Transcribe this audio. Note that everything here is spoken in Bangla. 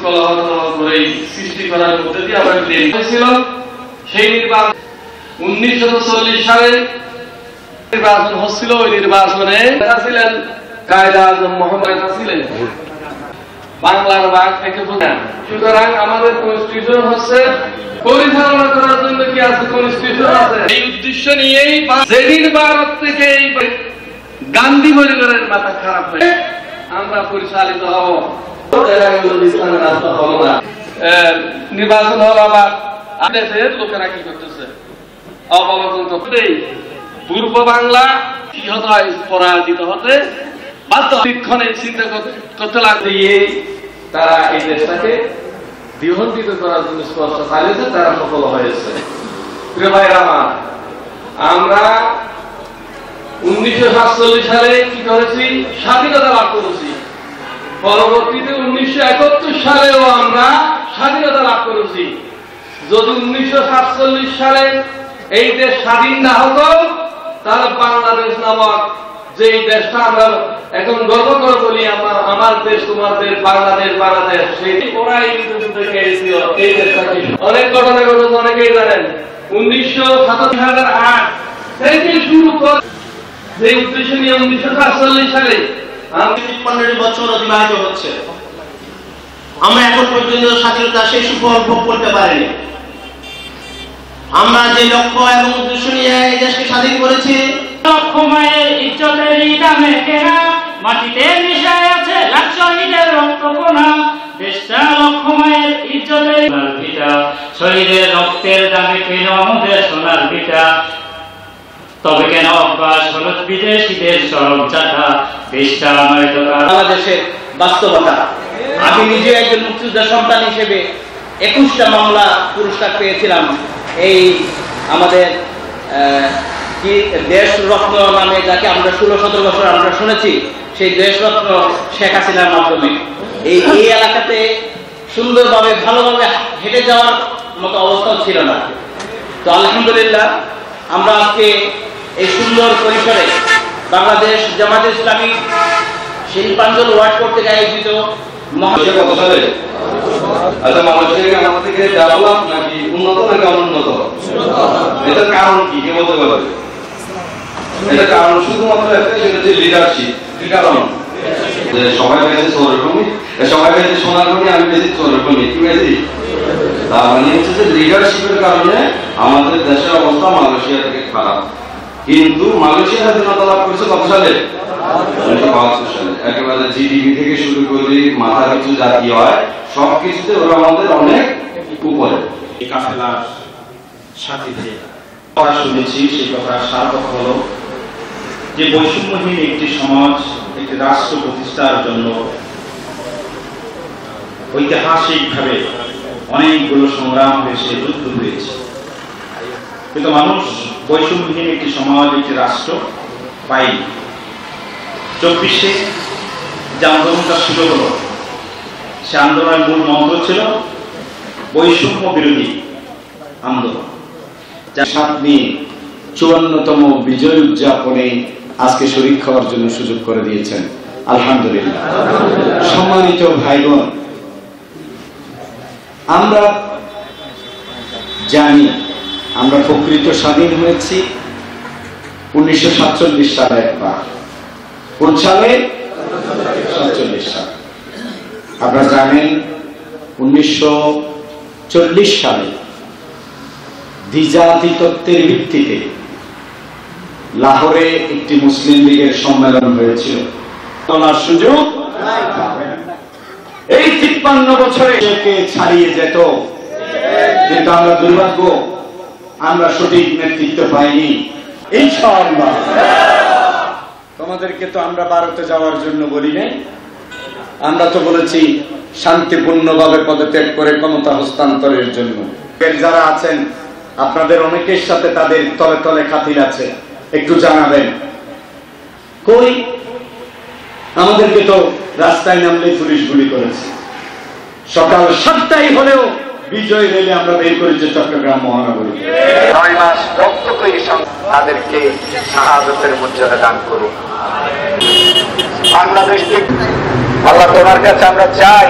কলহ করে সৃষ্টি করার মধ্যে দিয়ে আমরা ছিল সেই নির্বাচন 1940 সালে নির্বাচন হচ্ছিল। ওই নির্বাচনে ছিলেন কায়েদে আজম মোহাম্মদ ছিলেন বাংলার বাঘ থেকে বোঝা। সুতরাং আমাদের কনস্টিটিউশন হচ্ছে পরিচালনা করার জন্য কি আছে, কনস্টিটিউশন আছে। এই উদ্দেশ্য নিয়েই যেদিন ভারত থেকে এই গান্ধী পরিবারের মাথা খারাপ হয়ে আমরা পরিচালিত হব, ইসলামের রাস্তা হল না। নির্বাচন হল আবার দেশের লোকেরা কি করতেছে অবগত পূর্ব বাংলা কি হতে হয়, পরাজিত হতে বাধ্য। চিন্তা করতে লাগবে তারা এই দেশটাকে বিভ্রান্তিত করার জন্য চেষ্টা চালিয়েছে, তারা সফল হয়েছে। প্রিয় ভাইরা আমার, আমরা 1947 সালে কি করেছি, স্বাধীনতা লাভ করেছি। পরবর্তীতে 1971 সালেও আমরা স্বাধীনতা লাভ করেছি। যদি 1947 সালে এই দেশ স্বাধীন না হতো, তাহলে বাংলাদেশ নামক যে দেশটা আমরা এখন গর্ব করে বলি আমার দেশ, তোমার দেশ, বাংলাদেশ, বাংলাদেশ, সেই ওরাই এই দেশটাকে অনেক ঘটনা ঘটেছে, অনেকেই জানেন। 1908 থেকে শুরু করে যে উদ্দেশ্য নিয়ে 1947 সালে 53 বছর অতিবাহিত হচ্ছে, আমরা এখন পর্যন্ত স্বাধীনতা সেই সুফল ভোগ করতে পারিনি। আমরা যে লক্ষ্য এবং উদ্দেশ্য নিয়ে এই দেশকে স্বাধীন করেছি, লক্ষ মায়ের ইজ্জতের দামে কেনা, মাটিতে মিশায় আছে লাখ শহীদের রক্তকণা। দেশটা লক্ষ মায়ের ইজ্জতের ভিটা, শহীদের রক্তের দামে কেন আমাদের সোনার ভিটা। তবে কেন অভ্যাস হল বিদেশিদের সড়ক চাকা, দেশটা নয়তো বাংলাদেশের বাস্তবতা। আমি নিজে একজন মুক্তিযোদ্ধা সন্তান হিসেবে 21টা মামলা পুরস্কার পেয়েছিলাম। এই আমাদের কি দেশরত্ন নামে যাকে আমরা 16-17 বছর আমরা শুনেছি, সেই দেশরত্ন শেখ হাসিনার মাধ্যমে এই এলাকাতে সুন্দরভাবে ভালোভাবে হেঁটে যাওয়ার মতো অবস্থা ছিল না। তো আলহামদুলিল্লাহ আমরা আজকে এই সুন্দর পরিসরে বাংলাদেশ জামায়াতে ইসলামী শিল্পাঞ্চল ওয়ার্ড কর্তৃক আয়োজিত আমাদের থেকে ডেভেলপ নাকি উন্নত নাকি অনুন্নত, এটার কারণ কি বলতে পারবে? এটার কারণ শুধুমাত্র একটা, সেটা হচ্ছে লিডারশিপ। কি কারণ? যে সবাই পেয়েছে চৌরকমি, সবাই পেয়েছে সোনারকমি, আমি পেয়েছি চৌরকমি। কি পেয়েছি? তার মানে হচ্ছে যে লিডারশিপের কারণে আমাদের দেশের অবস্থা মালয়েশিয়া থেকে খারাপ। কিন্তু মালয়েশিয়া স্বাধীনতা লাভ করেছে কত সালে? 1972 সালে। একেবারে জিডিপি থেকে শুরু করে মাথা পিছু জাতি হয়, সবকিছুতে ওরা আমাদের অনেক উপরে। এই কাফেলার সাথে যে কথা শুনেছি, সেই কথার সার্থক হল যে বৈষম্যহীন একটি সমাজ, একটি রাষ্ট্র প্রতিষ্ঠার জন্য ঐতিহাসিকভাবে অনেকগুলো সংগ্রাম হয়েছে, যুদ্ধ হয়েছে, কিন্তু মানুষ বৈষম্যহীন একটি সমাজ, একটি রাষ্ট্র পায়নি। 24-এ যে আন্দোলনটা শুরু হলো, সে আন্দোলনের মূল মন্ত্র ছিল বৈষম্য বিরোধী আন্দোলন। সাত নিয়ে 54তম বিজয় উদযাপনে আজকে শরীক হওয়ার জন্য সুযোগ করে দিয়েছেন, আলহামদুলিল্লাহ। সম্মানিত ভাইগণ, আমরা জানি আমরা প্রকৃত স্বাধীন হয়েছি 1947 সালে একবার। কোন সালে? 47 সালে। আপনারা জানেন 1940 সালে দ্বিজাতি তত্ত্বের ভিত্তিতে লাহোরে একটি মুসলিম লীগের সম্মেলন হয়েছিল। তোলার সুযোগ এই 53 বছরে ছাড়িয়ে যেত, কিন্তু আমরা দুর্ভাগ্য, আমরা সঠিক নেতৃত্ব পাইনি। ইনশাআল্লাহ তোমাদেরকে তো আমরা ভারতে যাওয়ার জন্য বলি নাই, আমরা তো বলেছি শান্তিপূর্ণভাবে পদত্যাগ করে ক্ষমতা হস্তান্তরের জন্য। যারা আছেন আপনাদের অনেকের সাথে তাদের তলে তলে খাতির আছে, একটু জানাবেন। কই আমাদেরকে তো রাস্তায় নামলে পুলিশ গুলি করেছে। সকাল 7টায় হলেও বিজয় রেলে আমরা বের করেছি চট্টগ্রাম মহানগরী। 9 মাস রক্ত তৈরি তাদেরকে শাহাদাতের মর্যাদা দান করুন। বাংলাদেশ, আল্লাহ তোমার কাছে আমরা চাই